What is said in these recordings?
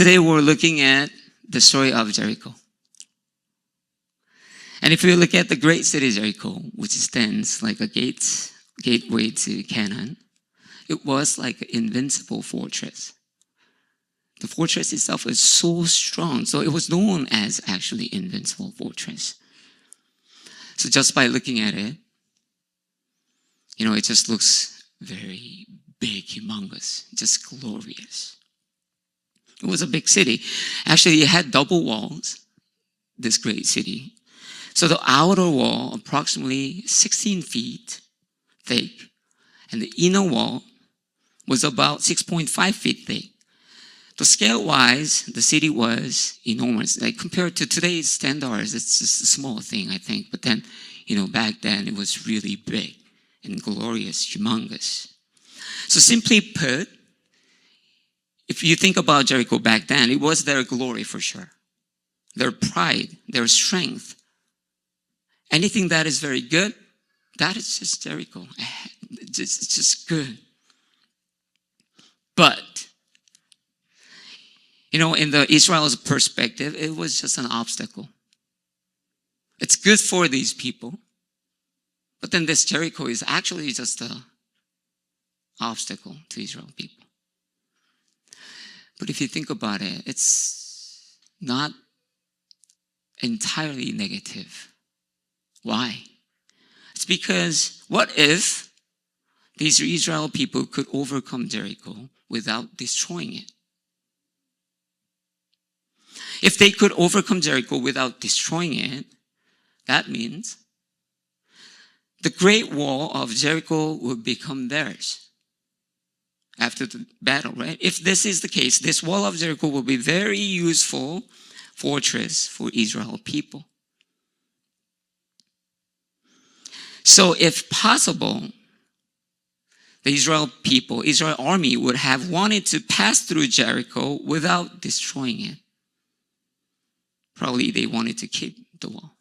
Today we're looking at the story of Jericho. And if you look at the great city Jericho, which stands like a gateway to Canaan, it was like an invincible fortress. The fortress itself is so strong, so it was known as actually invincible fortress. So just by looking at it, it just looks very big, humongous, just glorious. It was a big city. Actually, it had double walls, this great city. So the outer wall, approximately 16 feet thick, and the inner wall was about 6.5 feet thick. So scale-wise, the city was enormous. Like compared to today's standards, it's just a small thing, I think. But then, back then it was really big and glorious, humongous. So simply put, if you think about Jericho back then, it was their glory for sure. Their pride, their strength. Anything that is very good, that is just Jericho. It's just good. But, in the Israel's perspective, it was just an obstacle. It's good for these people. But then this Jericho is actually just an obstacle to Israel people. But if you think about it, it's not entirely negative. Why? It's because what if these Israel people could overcome Jericho without destroying it? If they could overcome Jericho without destroying it, that means the great wall of Jericho would become theirs after the battle, right? If this is the case, this wall of Jericho will be very useful fortress for Israel people. So if possible, the Israel army would have wanted to pass through Jericho without destroying it. Probably they wanted to keep the wall.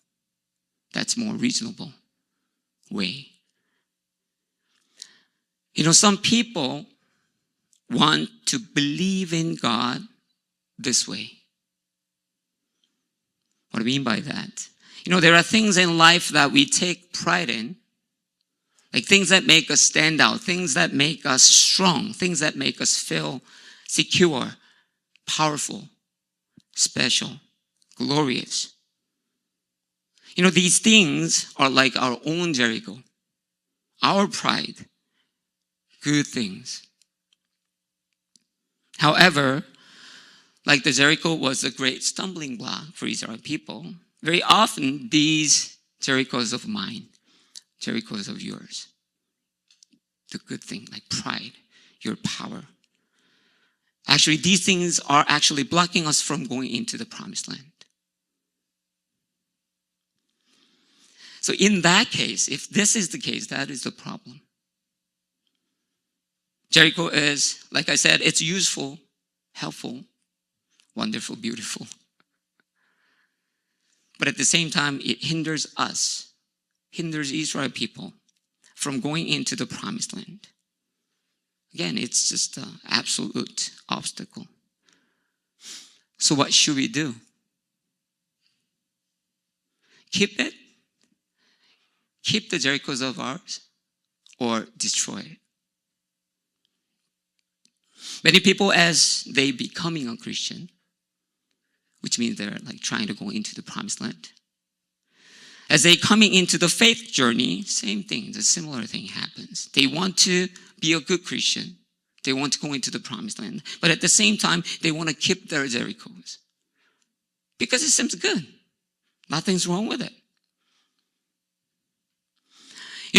That's more reasonable way. Some people want to believe in God this way. What do I mean by that? There are things in life that we take pride in, like things that make us stand out, things that make us strong, things that make us feel secure, powerful, special, glorious. These things are like our own Jericho, our pride, good things. However, like the Jericho was a great stumbling block for Israel people, very often these Jerichos of mine, Jerichos of yours, the good thing like pride, your power. Actually, these things are actually blocking us from going into the promised land. So in that case, if this is the case, that is the problem. Jericho is, like I said, it's useful, helpful, wonderful, beautiful. But at the same time, it hinders Israel people from going into the promised land. Again, it's just an absolute obstacle. So what should we do? Keep it? Keep the Jerichos of ours? Or destroy it? Many people, as they becoming a Christian, which means they're like trying to go into the promised land, as they coming into the faith journey, same thing, the similar thing happens. They want to be a good Christian. They want to go into the promised land. But at the same time, they want to keep their Jerichos. Because it seems good. Nothing's wrong with it.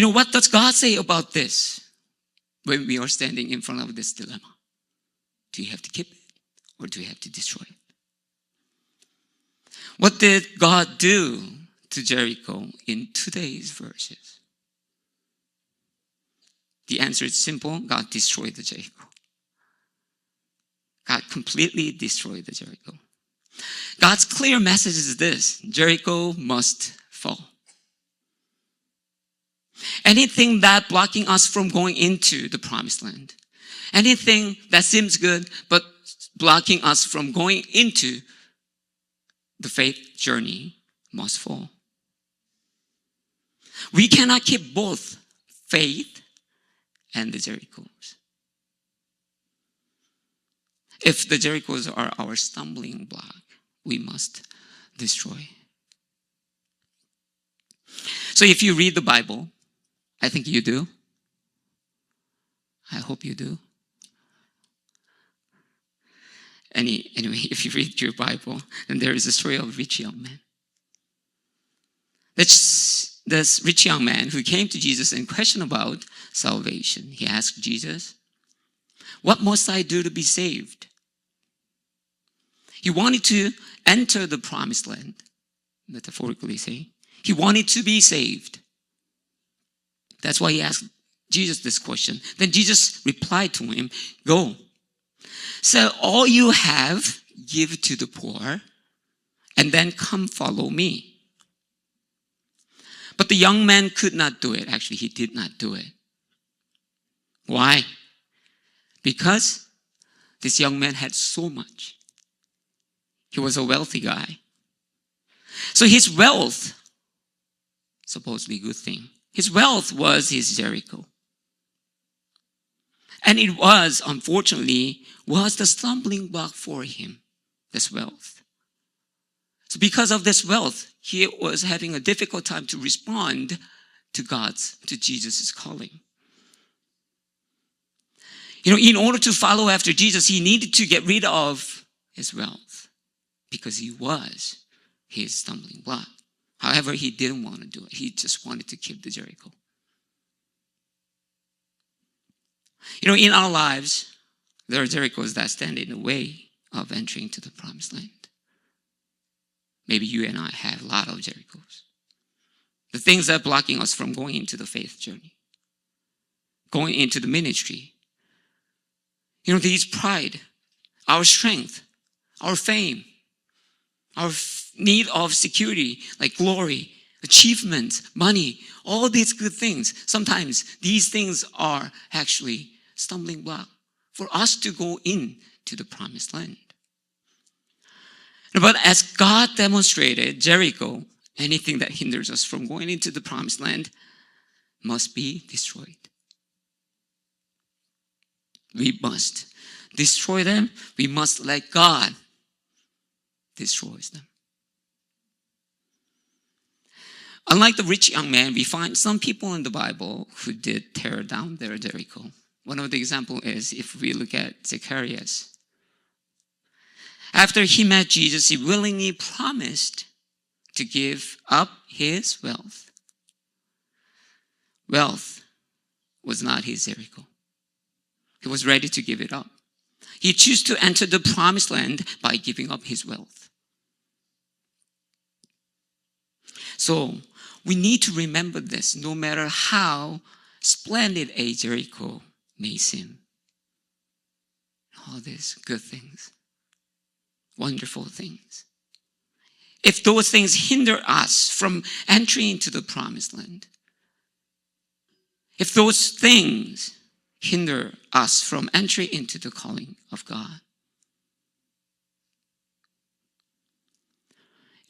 What does God say about this when we are standing in front of this dilemma? Do you have to keep it or do you have to destroy it? What did God do to Jericho in today's verses? The answer is simple. God destroyed the Jericho. God completely destroyed the Jericho. God's clear message is this: Jericho must fall. Anything that blocking us from going into the promised land, anything that seems good but blocking us from going into the faith journey must fall. We cannot keep both faith and the Jerichos. If the Jerichos are our stumbling block, we must destroy. So if you read the Bible, I think you do. I hope you do. Anyway, if you read your Bible, then there is a story of a rich young man. This rich young man who came to Jesus and questioned about salvation. He asked Jesus, "What must I do to be saved?" He wanted to enter the promised land, metaphorically saying. He wanted to be saved. That's why he asked Jesus this question. Then Jesus replied to him, "Go, sell all you have, give to the poor, and then come follow me." But the young man could not do it. Actually, he did not do it. Why? Because this young man had so much. He was a wealthy guy. So his wealth, supposedly good thing, his wealth was his Jericho. And it was, unfortunately, was the stumbling block for him, this wealth. So because of this wealth, he was having a difficult time to respond to Jesus' calling. In order to follow after Jesus, he needed to get rid of his wealth because he was his stumbling block. However, he didn't want to do it. He just wanted to keep the Jericho. In our lives, there are Jerichos that stand in the way of entering to the promised land. Maybe you and I have a lot of Jerichos. The things that are blocking us from going into the faith journey, going into the ministry. These pride, our strength, our fame, our need of security, like glory, achievement, money, all these good things. Sometimes these things are actually stumbling block for us to go into the promised land. But as God demonstrated, Jericho, anything that hinders us from going into the promised land must be destroyed. We must destroy them. We must let God destroy them. Unlike the rich young man, we find some people in the Bible who did tear down their Jericho. One of the examples is if we look at Zacchaeus. After he met Jesus, he willingly promised to give up his wealth. Wealth was not his Jericho. He was ready to give it up. He chose to enter the promised land by giving up his wealth. So we need to remember this no matter how splendid a Jericho may seem. All these good things, wonderful things. If those things hinder us from entering into the promised land, if those things hinder us from entering into the calling of God,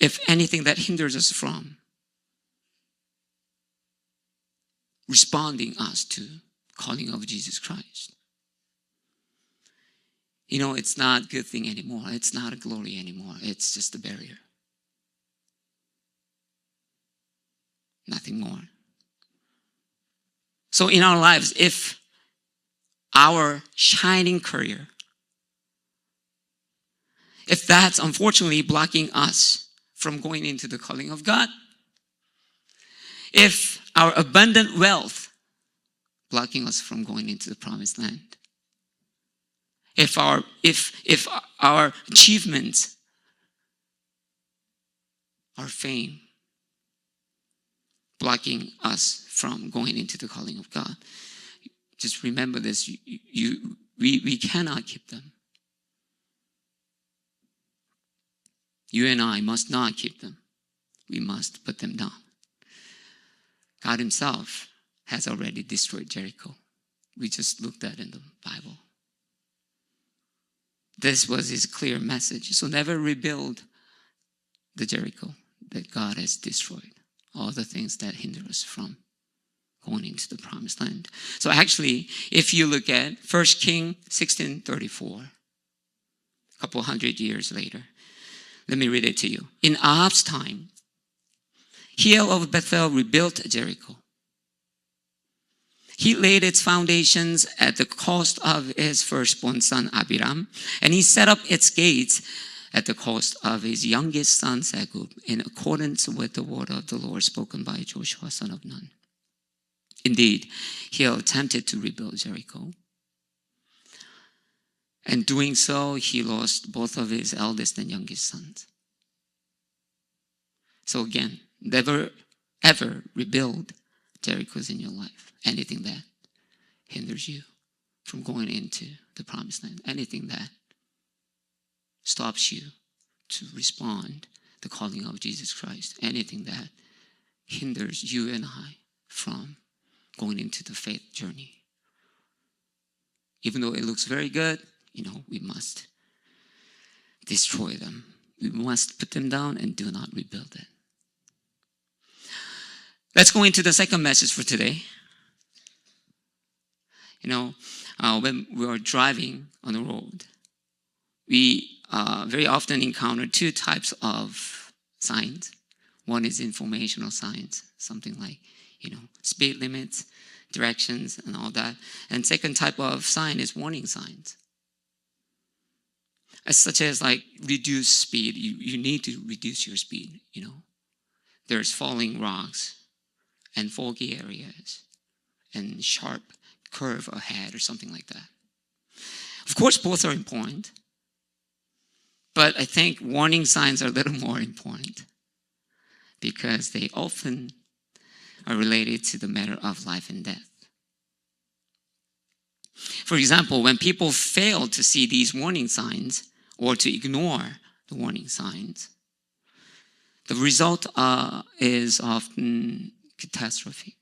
if anything that hinders us from responding us to calling of Jesus Christ, it's not a good thing anymore. It's not a glory anymore. It's just a barrier. Nothing more. So in our lives, if our shining career, if that's unfortunately blocking us from going into the calling of God, if our abundant wealth blocking us from going into the promised land, if our achievements, our fame, blocking us from going into the calling of God, just remember this: we cannot keep them. You and I must not keep them. We must put them down. God himself has already destroyed Jericho. We just looked at it in the Bible. This was his clear message. So never rebuild the Jericho that God has destroyed. All the things that hinder us from going into the promised land. So actually, if you look at 1 Kings 16:34, a couple hundred years later, let me read it to you. In Ahab's time, Hiel of Bethel rebuilt Jericho. He laid its foundations at the cost of his firstborn son Abiram, and he set up its gates at the cost of his youngest son Segub, in accordance with the word of the Lord spoken by Joshua son of Nun. Indeed, Hiel attempted to rebuild Jericho. And doing so, he lost both of his eldest and youngest sons. So again, never ever rebuild Jerichos in your life. Anything that hinders you from going into the promised land. Anything that stops you to respond to the calling of Jesus Christ. Anything that hinders you and I from going into the faith journey. Even though it looks very good, we must destroy them. We must put them down and do not rebuild it. Let's go into the second message for today. When we are driving on the road, we very often encounter two types of signs. One is informational signs, something like, speed limits, directions, and all that. And second type of sign is warning signs. Such as like reduce speed. You need to reduce your speed, There's falling rocks and foggy areas and sharp curve ahead or something like that. Of course, both are important. But I think warning signs are a little more important because they often are related to the matter of life and death. For example, when people fail to see these warning signs or to ignore the warning signs, the result is often catastrophe.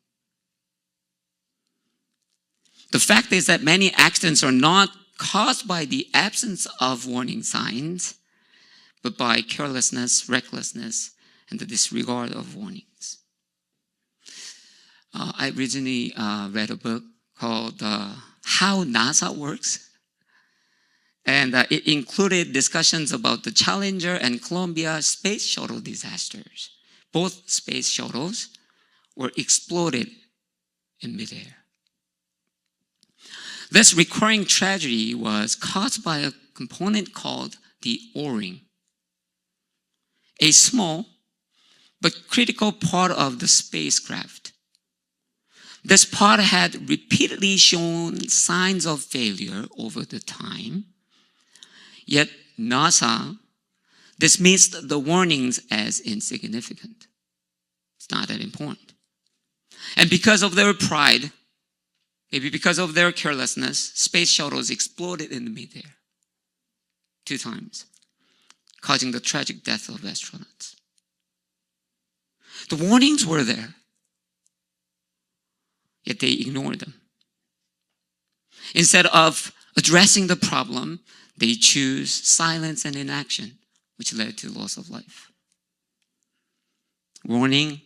The fact is that many accidents are not caused by the absence of warning signs, but by carelessness, recklessness, and the disregard of warnings. I recently read a book called How NASA Works. And it included discussions about the Challenger and Columbia space shuttle disasters. Both space shuttles were exploded in midair. This recurring tragedy was caused by a component called the O-ring, a small but critical part of the spacecraft. This part had repeatedly shown signs of failure over the time, yet NASA dismissed the warnings as insignificant. It's not that important. And because of their pride, maybe because of their carelessness, space shuttles exploded in midair 2 times, causing the tragic death of astronauts. The warnings were there, yet they ignored them. Instead of addressing the problem, they choose silence and inaction, which led to loss of life. Warning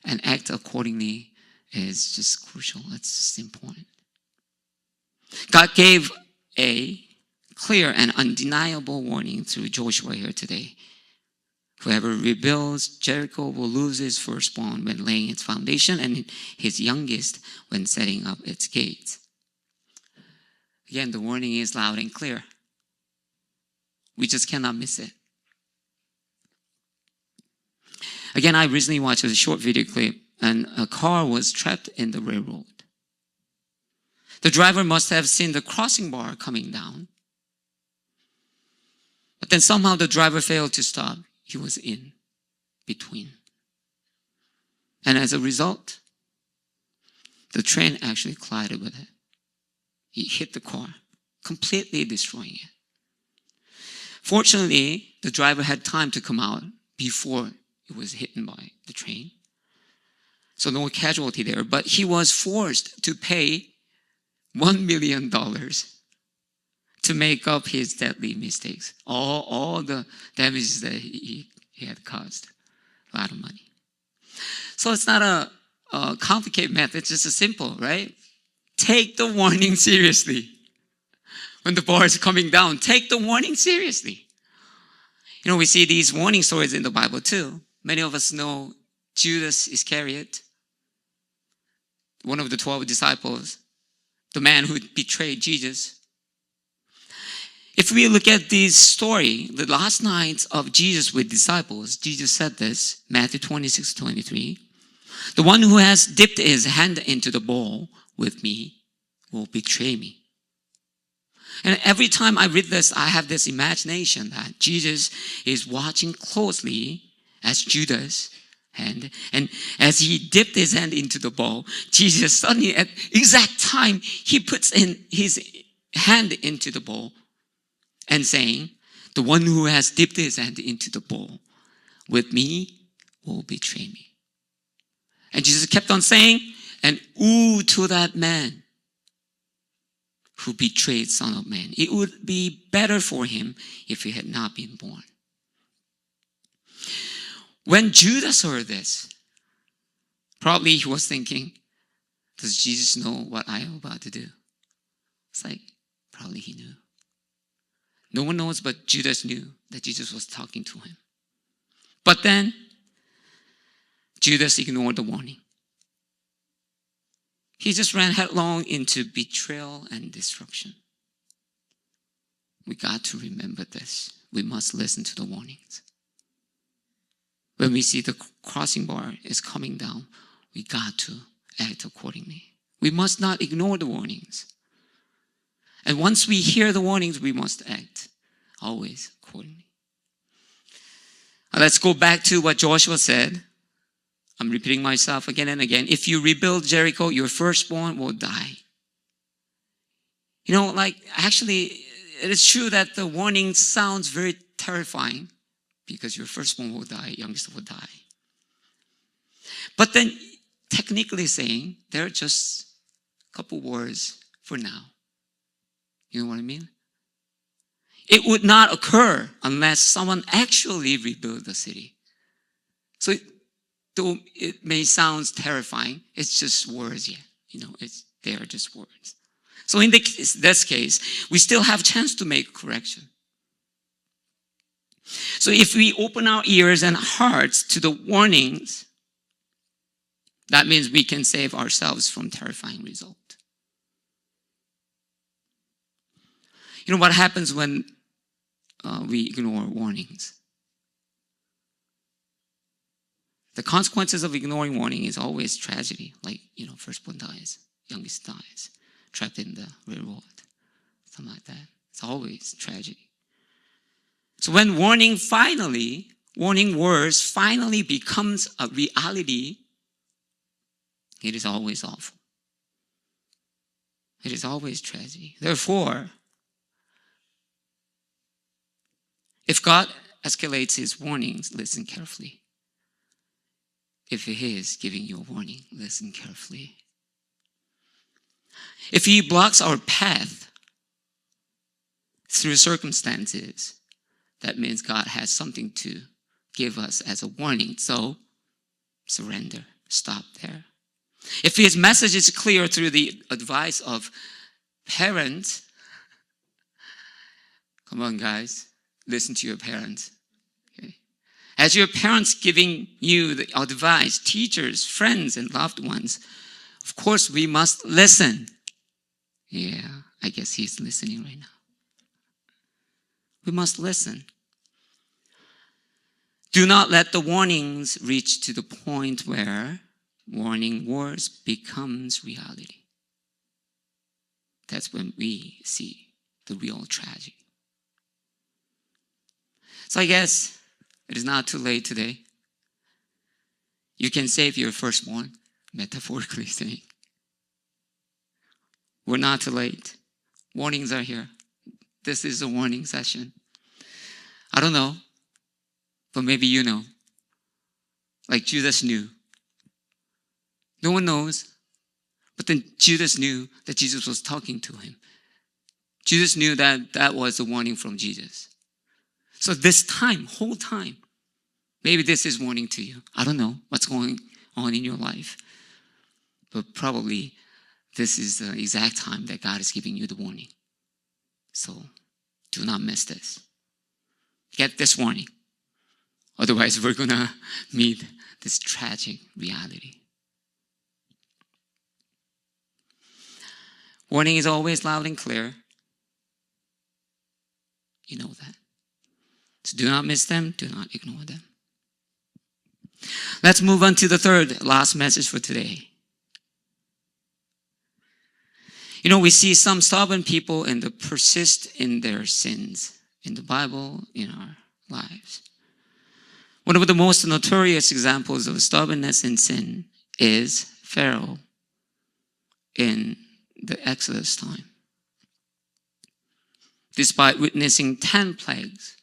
and act accordingly is just crucial. It's just important. God gave a clear and undeniable warning through Joshua here today. Whoever rebuilds Jericho will lose his firstborn when laying its foundation and his youngest when setting up its gates. Again, the warning is loud and clear. We just cannot miss it. Again, I recently watched a short video clip and a car was trapped in the railroad. The driver must have seen the crossing bar coming down. But then somehow the driver failed to stop. He was in between. And as a result, the train actually collided with it. He hit the car, completely destroying it. Fortunately, the driver had time to come out before it was hit by the train. So no casualty there, but he was forced to pay $1 million to make up his deadly mistakes. All the damages that he had caused. A lot of money. So it's not a complicated method. It's just a simple, right? Take the warning seriously. When the bar is coming down, take the warning seriously. You know, we see these warning stories in the Bible too. Many of us know Judas Iscariot, one of the 12 disciples, the man who betrayed Jesus. If we look at this story, the last night of Jesus with disciples, Jesus said this, Matthew 26:23. The one who has dipped his hand into the bowl with me will betray me. And every time I read this, I have this imagination that Jesus is watching closely as Judas hand. And as he dipped his hand into the bowl, Jesus suddenly at exact time, he puts in his hand into the bowl and saying, the one who has dipped his hand into the bowl with me will betray me. And Jesus kept on saying, and woe to that man who betrayed Son of Man. It would be better for him if he had not been born. When Judas heard this, probably he was thinking, does Jesus know what I am about to do? It's like, probably he knew. No one knows, but Judas knew that Jesus was talking to him. But then, Judas ignored the warning. He just ran headlong into betrayal and destruction. We got to remember this. We must listen to the warnings. When we see the crossing bar is coming down, we got to act accordingly. We must not ignore the warnings. And once we hear the warnings, we must act always accordingly. Now let's go back to what Joshua said. I'm repeating myself again and again. If you rebuild Jericho, your firstborn will die. You know, like, actually, it is true that the warning sounds very terrifying because your firstborn will die, youngest will die. But then, technically saying, they're just a couple words for now. You know what I mean? It would not occur unless someone actually rebuilt the city. So, though it may sound terrifying, it's just words, yeah. You know, they are just words. So in this case, we still have a chance to make correction. So if we open our ears and hearts to the warnings, that means we can save ourselves from terrifying result. You know what happens when we ignore warnings? The consequences of ignoring warning is always tragedy. Like, you know, firstborn dies, youngest dies, trapped in the railroad, something like that. It's always tragedy. So when warning words finally becomes a reality, it is always awful. It is always tragedy. Therefore, if God escalates his warnings, listen carefully. If he is giving you a warning, listen carefully. If he blocks our path through circumstances, that means God has something to give us as a warning. So, surrender. Stop there. If his message is clear through the advice of parents, come on guys, listen to your parents. As your parents giving you the advice, teachers, friends, and loved ones, of course we must listen. Yeah, I guess he's listening right now. We must listen. Do not let the warnings reach to the point where warning words becomes reality. That's when we see the real tragedy. So I guess it is not too late today. You can save your firstborn, metaphorically saying. We're not too late. Warnings are here. This is a warning session. I don't know, but maybe you know. Like Judas knew. No one knows, but then Judas knew that Jesus was talking to him. Jesus knew that that was a warning from Jesus. So this time, whole time, maybe this is warning to you. I don't know what's going on in your life. But probably this is the exact time that God is giving you the warning. So do not miss this. Get this warning. Otherwise, we're going to meet this tragic reality. Warning is always loud and clear. You know that. So do not miss them. Do not ignore them. Let's move on to the third, last message for today. We see some stubborn people and they persist in their sins in the Bible, in our lives. One of the most notorious examples of stubbornness and sin is Pharaoh in the Exodus time. Despite witnessing 10 plagues,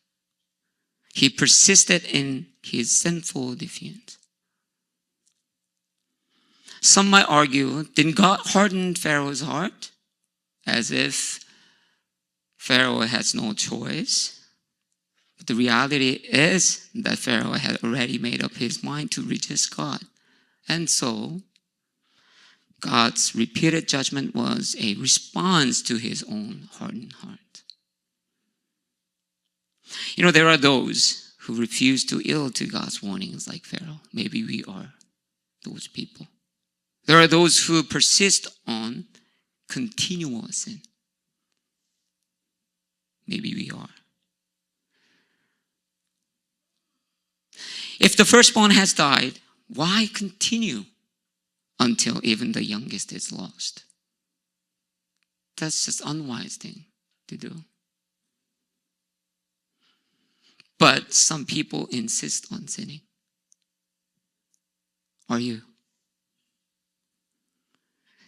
he persisted in his sinful defiance. Some might argue, didn't God harden Pharaoh's heart? As if Pharaoh has no choice. But the reality is that Pharaoh had already made up his mind to resist God. And so, God's repeated judgment was a response to his own hardened heart. There are those who refuse to yield to God's warnings like Pharaoh. Maybe we are those people. There are those who persist on continual sin. Maybe we are. If the firstborn has died, why continue until even the youngest is lost? That's just unwise thing to do. But some people insist on sinning. Are you?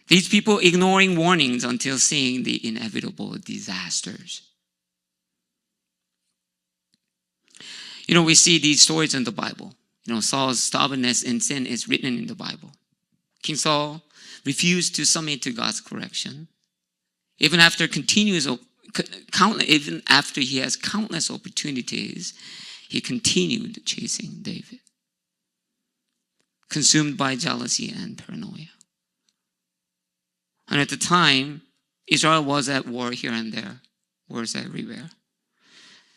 These people ignoring warnings until seeing the inevitable disasters. We see these stories in the Bible. Saul's stubbornness and sin is written in the Bible. King Saul refused to submit to God's correction. Even after he has countless opportunities, he continued chasing David, consumed by jealousy and paranoia. And at the time, Israel was at war here and there, wars everywhere.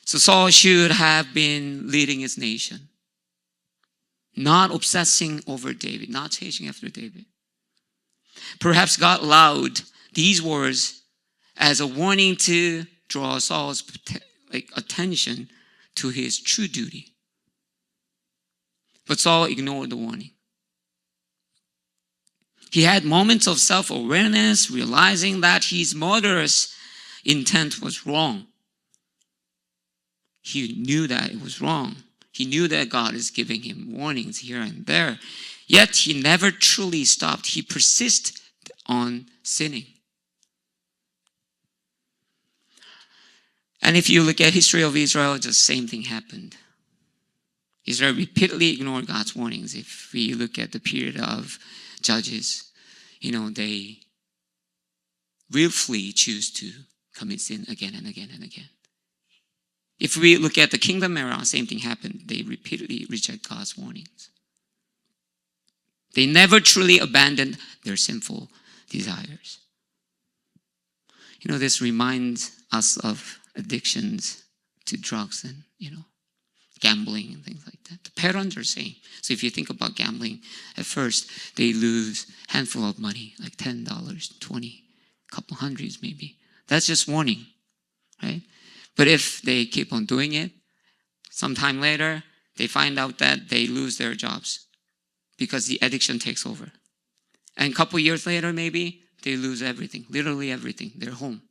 So Saul should have been leading his nation, not obsessing over David, not chasing after David. Perhaps God allowed these words as a warning to draw Saul's attention to his true duty. But Saul ignored the warning. He had moments of self-awareness, realizing that his murderous intent was wrong. He knew that it was wrong. He knew that God is giving him warnings here and there. Yet he never truly stopped. He persisted on sinning. And if you look at history of Israel, the same thing happened. Israel repeatedly ignored God's warnings. If we look at the period of Judges, they willfully choose to commit sin again and again and again. If we look at the kingdom era, same thing happened. They repeatedly reject God's warnings. They never truly abandoned their sinful desires. This reminds us of addictions to drugs and, gambling and things like that. The patterns are the same. So if you think about gambling, at first they lose a handful of money, like $10, $20, a couple hundreds maybe. That's just warning, right? But if they keep on doing it, sometime later, they find out that they lose their jobs because the addiction takes over. And a couple years later, maybe, they lose everything, literally everything, their home,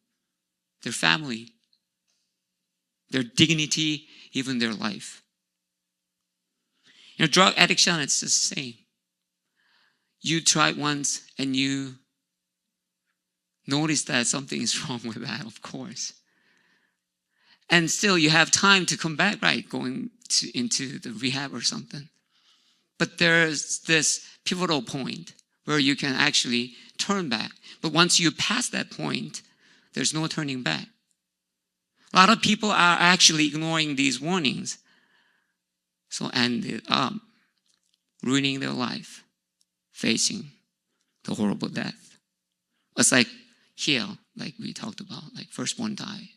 their family, their dignity, even their life. Drug addiction, it's the same. You try it once and you notice that something is wrong with that, of course. And still you have time to come back, right? Going into the rehab or something. But there's this pivotal point where you can actually turn back. But once you pass that point, there's no turning back. A lot of people are actually ignoring these warnings. So ended up ruining their life, facing the horrible death. It's like here, like we talked about, like firstborn died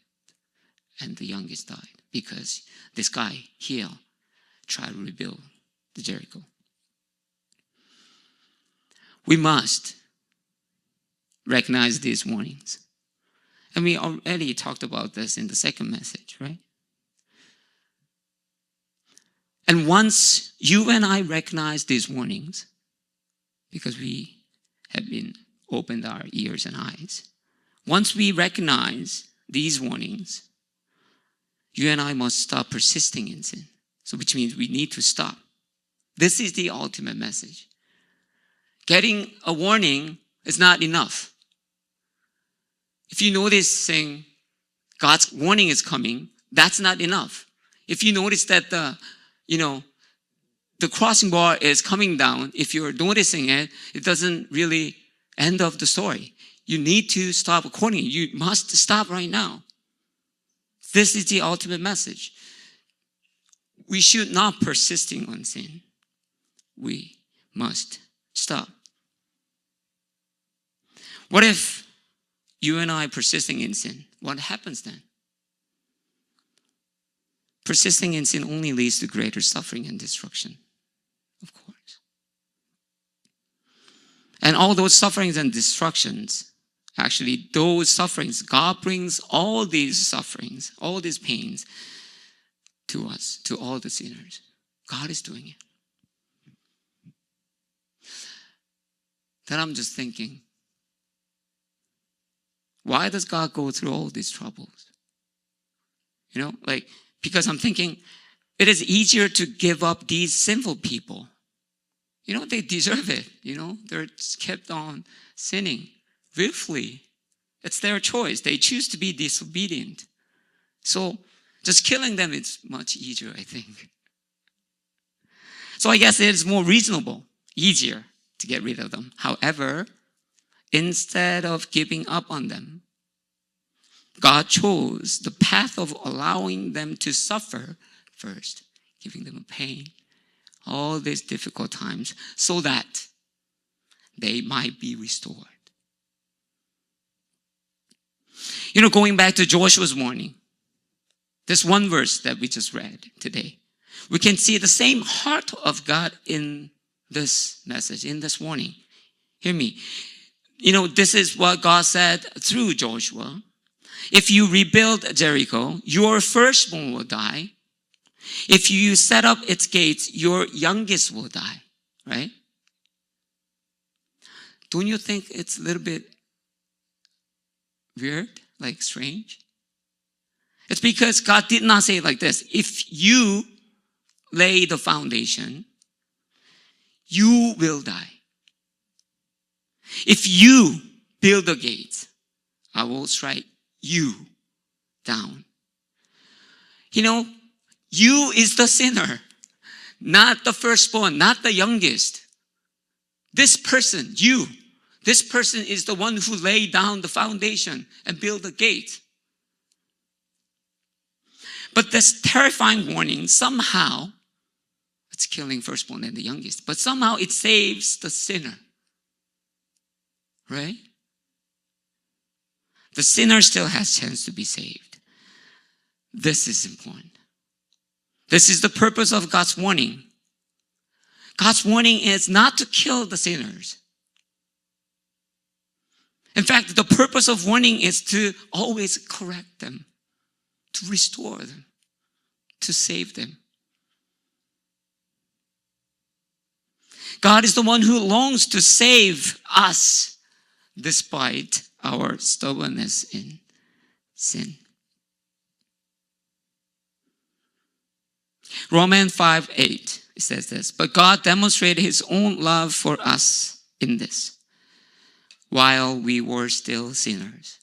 and the youngest died because this guy here tried to rebuild the Jericho. We must recognize these warnings. And we already talked about this in the second message, right? And once you and I recognize these warnings, because we have been opened our ears and eyes, once we recognize these warnings, you and I must stop persisting in sin. So which means we need to stop. This is the ultimate message. Getting a warning is not enough. If you notice saying God's warning is coming, that's not enough. If you notice that the crossing bar is coming down, if you're noticing it, it doesn't really end of the story. You need to stop accordingly. You must stop right now. This is the ultimate message. We should not persisting on sin. We must stop. What if you and I persisting in sin? What happens then? Persisting in sin only leads to greater suffering and destruction, of course. And all those sufferings and destructions, actually those sufferings, God brings all these sufferings, all these pains to us, to all the sinners. God is doing it. Then I'm just thinking, why does God go through all these troubles? Because I'm thinking, it is easier to give up these sinful people. They deserve it. They're kept on sinning willfully. It's their choice. They choose to be disobedient. So just killing them is much easier, I think. So I guess it is more reasonable, easier to get rid of them. However, instead of giving up on them, God chose the path of allowing them to suffer first, giving them pain, all these difficult times, so that they might be restored. Going back to Joshua's warning, this one verse that we just read today, we can see the same heart of God in this message, in this warning. Hear me. This is what God said through Joshua. If you rebuild Jericho, your firstborn will die. If you set up its gates, your youngest will die. Right? Don't you think it's a little bit weird, like strange? It's because God did not say it like this. If you lay the foundation, you will die. If you build the gates, I will strike you down. You is the sinner, not the firstborn, not the youngest. This person is the one who laid down the foundation and built the gate. But this terrifying warning, somehow, it's killing firstborn and the youngest, but somehow it saves the sinner. Right? The sinner still has a chance to be saved. This is important. This is the purpose of God's warning. God's warning is not to kill the sinners. In fact, the purpose of warning is to always correct them, to restore them, to save them. God is the one who longs to save us despite our stubbornness in sin. Romans 5:8, it says this, but God demonstrated his own love for us in this, while we were still sinners.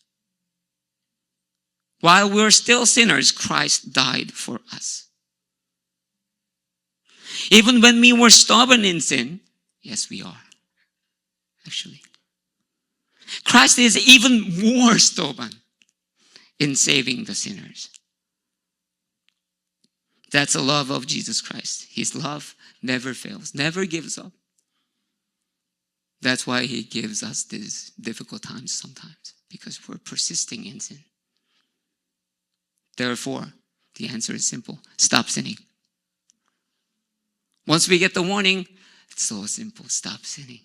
While we were still sinners, Christ died for us. Even when we were stubborn in sin, yes, we are, actually. Christ is even more stubborn in saving the sinners. That's the love of Jesus Christ. His love never fails, never gives up. That's why he gives us these difficult times sometimes, because we're persisting in sin. Therefore, the answer is simple. Stop sinning. Once we get the warning, it's so simple. Stop sinning.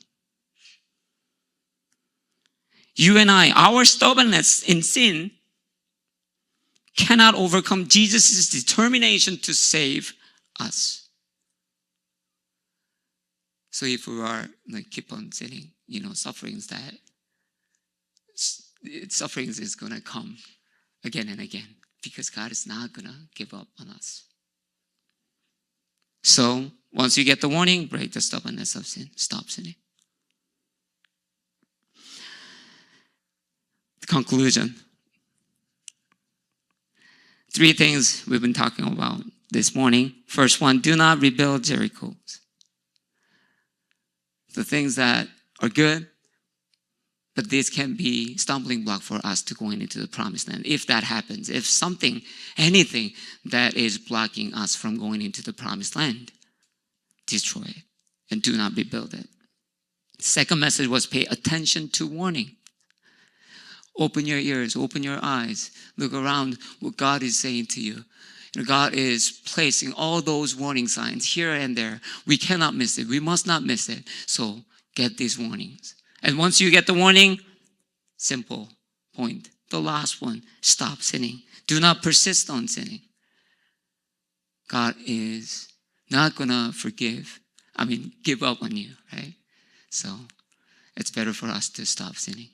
You and I, our stubbornness in sin cannot overcome Jesus' determination to save us. So if we are keep on sinning, sufferings is going to come again and again, because God is not going to give up on us. So once you get the warning, break the stubbornness of sin. Stop sinning. Conclusion. 3 things we've been talking about this morning. First one, do not rebuild Jericho. The things that are good, but this can be stumbling block for us to going into the promised land. If that happens, if anything that is blocking us from going into the promised land, destroy it and do not rebuild it. Second message was pay attention to warning. Open your ears, open your eyes, look around what God is saying to you. God is placing all those warning signs here and there. We cannot miss it. We must not miss it. So get these warnings. And once you get the warning, simple point. The last one, stop sinning. Do not persist on sinning. God is not going to give up on you, right? So it's better for us to stop sinning.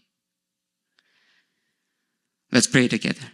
Let's pray together.